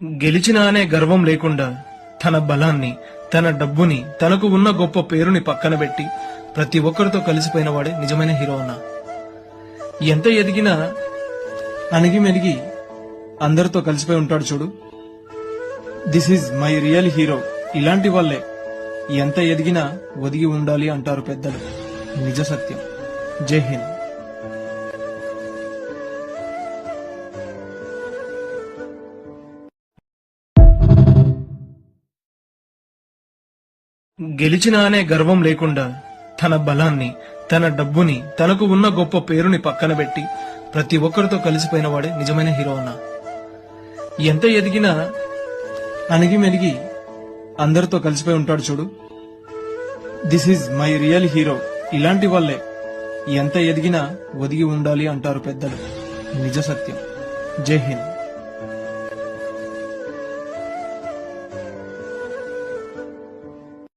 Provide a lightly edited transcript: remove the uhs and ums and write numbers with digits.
గెలిచినా అనే గర్వం లేకుండా తన బలాన్ని, తన డబ్బుని, తనకు ఉన్న గొప్ప పేరుని పక్కన పెట్టి ప్రతి ఒక్కరితో కలిసిపోయిన వాడే నిజమైన హీరో అన్న. ఎంత ఎదిగినా అణిగి మెలిగి అందరితో కలిసిపోయి ఉంటాడు చూడు. This is my real hero. ఇలాంటి వాళ్ళే ఎంత ఎదిగినా ఒదిగి ఉండాలి అంటారు పెద్దలు. నిజ సత్యం. జై హింద్. గెలిచినా అనే గర్వం లేకుండా తన బలాన్ని, తన డబ్బుని, తనకు ఉన్న గొప్ప పేరుని పక్కన పెట్టి ప్రతి ఒక్కరితో కలిసిపోయిన వాడే నిజమైన హీరో అన్న. ఎంత ఎదిగినా అణిగి మెలిగి అందరితో కలిసిపోయి ఉంటాడు చూడు. This is my real hero. ఇలాంటి వాళ్ళే ఎంత ఎదిగినా ఒదిగి ఉండాలి అంటారు పెద్దలు. నిజ సత్యం. జై హింద్.